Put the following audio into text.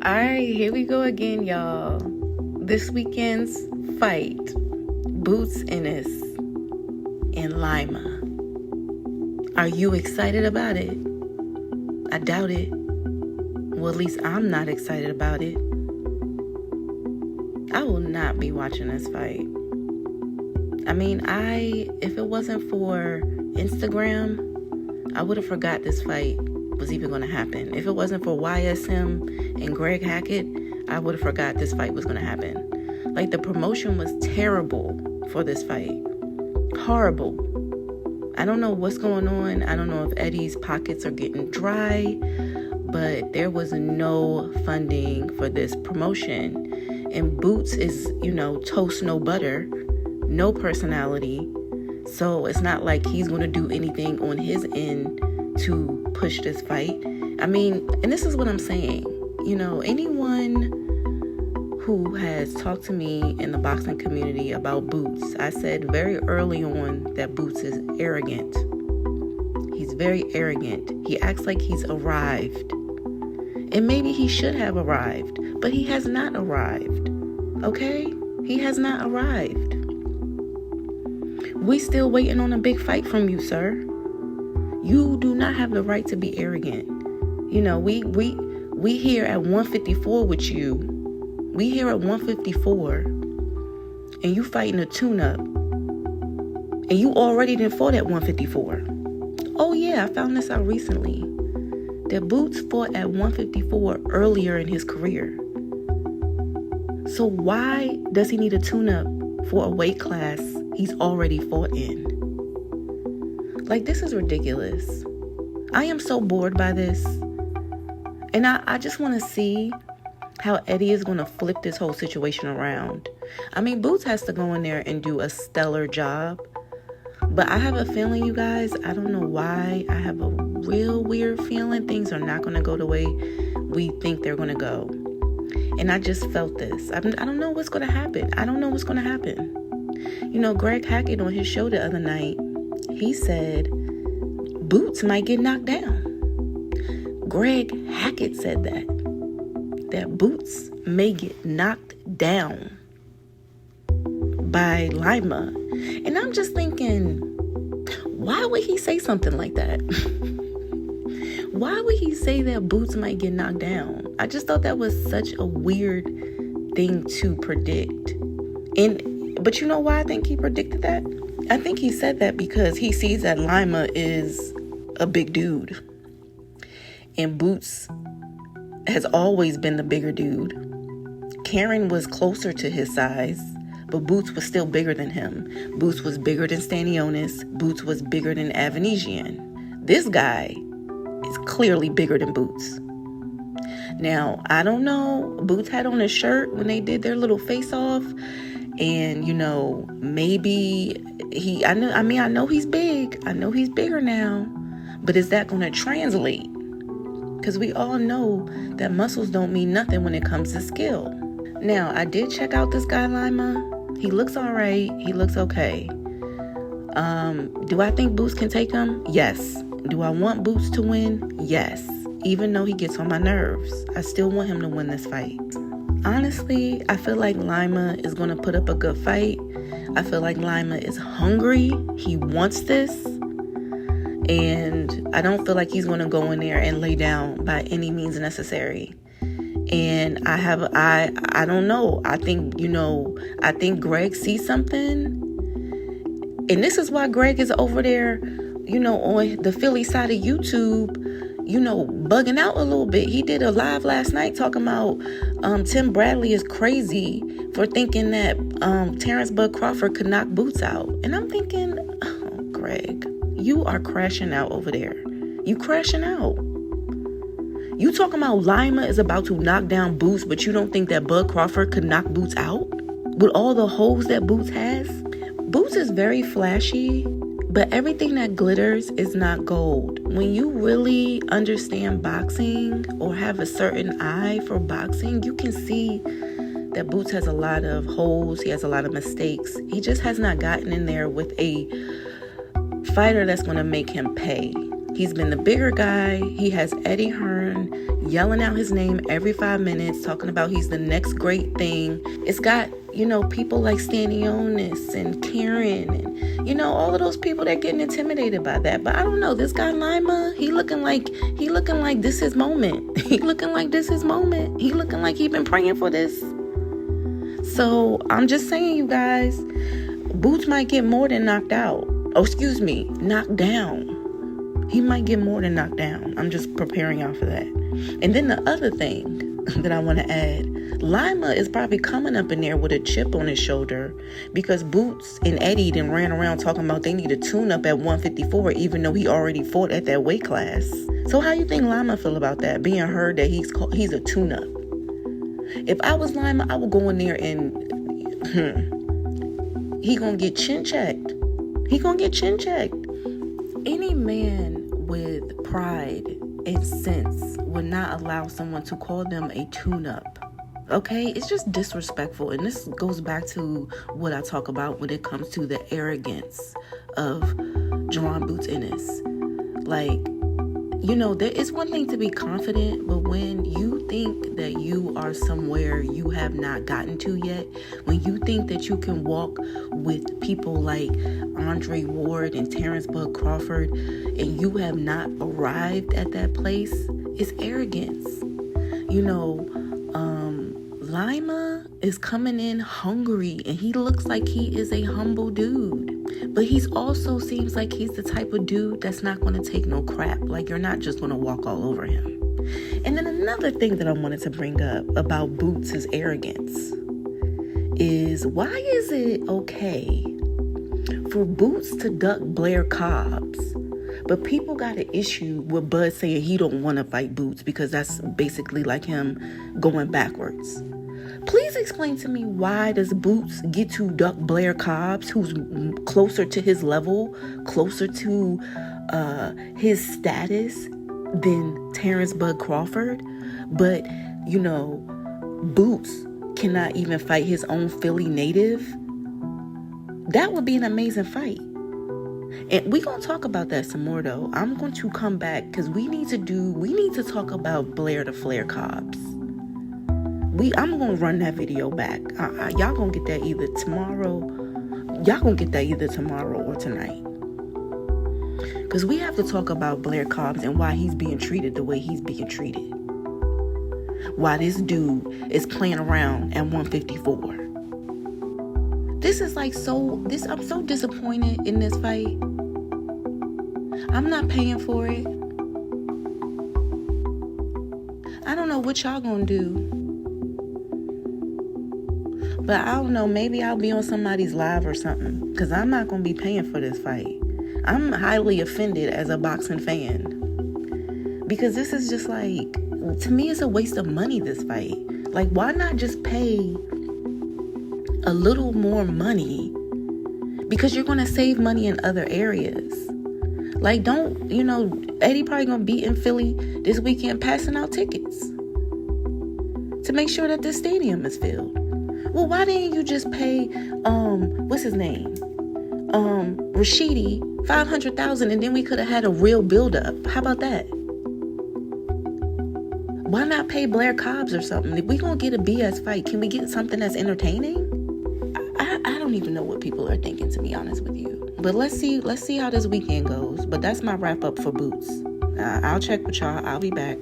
All right, here we go again, y'all. This weekend's fight, Boots, Ennis, and Lima. Are you excited about it? I doubt it. Well, at least I'm not excited about it. I will not be watching this fight. I mean, if it wasn't for Instagram, I would have forgot this fight was even going to happen. If it wasn't for YSM and Greg Hackett, I would have forgot this fight was going to happen. Like, the promotion was terrible for this fight. Horrible. I don't know what's going on. I don't know if Eddie's pockets are getting dry, but there was no funding for this promotion. And Boots is, toast, no butter, no personality. So it's not like he's going to do anything on his end to push this fight. I mean, and this is what I'm saying. Anyone who has talked to me in the boxing community about Boots, I said very early on that Boots is arrogant. He's very arrogant. He acts like he's arrived. And maybe he should have arrived, but he has not arrived. Okay? He has not arrived. We still waiting on a big fight from you, sir. You do not have the right to be arrogant. We here at 154 with you. We here at 154. And you fighting a tune-up. And you already done fought at 154. Oh yeah, I found this out recently. That Boots fought at 154 earlier in his career. So why does he need a tune-up for a weight class he's already fought in? Like, this is ridiculous. I am so bored by this. And I just want to see how Eddie is going to flip this whole situation around. I mean, Boots has to go in there and do a stellar job. But I have a feeling, you guys, I don't know why, I have a real weird feeling things are not going to go the way we think they're going to go. And I just felt this. I don't know what's going to happen. I don't know what's going to happen. Greg Hackett on his show the other night, he said Boots might get knocked down. Greg Hackett said that Boots may get knocked down by Lima. And I'm just thinking, why would he say something like that? Why would he say that Boots might get knocked down? I just thought that was such a weird thing to predict. But you know why I think he predicted that? I think he said that because he sees that Lima is a big dude. And Boots has always been the bigger dude. Karen was closer to his size, but Boots was still bigger than him. Boots was bigger than Stanionis. Boots was bigger than Avanesian. This guy is clearly bigger than Boots. Now, I don't know. Boots had on a shirt when they did their little face-off. And, maybe I know he's big. I know he's bigger now. But is that going to translate? Because we all know that muscles don't mean nothing when it comes to skill. Now, I did check out this guy, Lima. He looks all right. He looks okay. Do I think Boots can take him? Yes. Do I want Boots to win? Yes. Even though he gets on my nerves, I still want him to win this fight. Honestly, I feel like Lima is going to put up a good fight. I feel like Lima is hungry. He wants this. And I don't feel like he's going to go in there and lay down by any means necessary. And I don't know. I think Greg sees something. And this is why Greg is over there, on the Philly side of YouTube, bugging out a little bit. He did a live last night talking about Tim Bradley is crazy for thinking that Terrence Bud Crawford could knock Boots out. And I'm thinking, oh, Greg, you are crashing out over there. You crashing out. You talking about Lima is about to knock down Boots, but you don't think that Bud Crawford could knock Boots out? With all the holes that Boots has? Boots is very flashy, but everything that glitters is not gold. When you really understand boxing or have a certain eye for boxing, you can see that Boots has a lot of holes. He has a lot of mistakes. He just has not gotten in there with a fighter that's going to make him pay. He's been the bigger guy. He has Eddie Hearn, yelling out his name every 5 minutes, talking about he's the next great thing. It's got, people like Ennis and Karen and, all of those people that getting intimidated by that. But I don't know, this guy Lima, he looking like this his moment. He looking like this his moment. He looking like he been praying for this. So I'm just saying, you guys, Boots might get more than knocked out. Knocked down. He might get more than knocked down. I'm just preparing y'all for that. And then the other thing that I want to add, Lima is probably coming up in there with a chip on his shoulder because Boots and Eddie then ran around talking about they need a tune-up at 154, even though he already fought at that weight class. So how you think Lima feel about that, being heard that he's a tune-up? If I was Lima, I would go in there and he gonna get chin checked. He gonna get chin checked. Any man with pride and sense would not allow someone to call them a tune-up. Okay? It's just disrespectful. And this goes back to what I talk about when it comes to the arrogance of Jaron Boots Ennis. Like, it's one thing to be confident, but when you think that you are somewhere you have not gotten to yet, when you think that you can walk with people like Andre Ward and Terrence Bud Crawford, and you have not arrived at that place, it's arrogance. Lima is coming in hungry, and he looks like he is a humble dude. But he's also seems like he's the type of dude that's not going to take no crap. Like, you're not just going to walk all over him. And then another thing that I wanted to bring up about Boots' arrogance is, why is it okay for Boots to duck Blair Cobbs, but people got an issue with Bud saying he don't want to fight Boots because that's basically like him going backwards? Please explain to me, why does Boots get to duck Blair Cobbs, who's closer to his level, closer to his status than Terrence Bud Crawford? But, Boots cannot even fight his own Philly native? That would be an amazing fight. And we're going to talk about that some more, though. I'm going to come back because we need to talk about Blair the Flair Cobbs. I'm going to run that video back. Y'all going to get that either tomorrow. Y'all going to get that either tomorrow or tonight. Because we have to talk about Blair Cobbs and why he's being treated the way he's being treated. Why this dude is playing around at 154. This is I'm so disappointed in this fight. I'm not paying for it. I don't know what y'all gonna do. But I don't know, maybe I'll be on somebody's live or something, because I'm not going to be paying for this fight. I'm highly offended as a boxing fan, because this is just like, to me, it's a waste of money, this fight. Like, why not just pay a little more money? Because you're going to save money in other areas. Like, Eddie probably going to be in Philly this weekend passing out tickets to make sure that this stadium is filled. Well, why didn't you just pay, what's his name? Rashidi $500,000, and then we could have had a real build-up. How about that? Why not pay Blair Cobbs or something? If we gonna get a BS fight, can we get something that's entertaining? I don't even know what people are thinking, to be honest with you. But let's see how this weekend goes. But that's my wrap up for Boots. I'll check with y'all. I'll be back.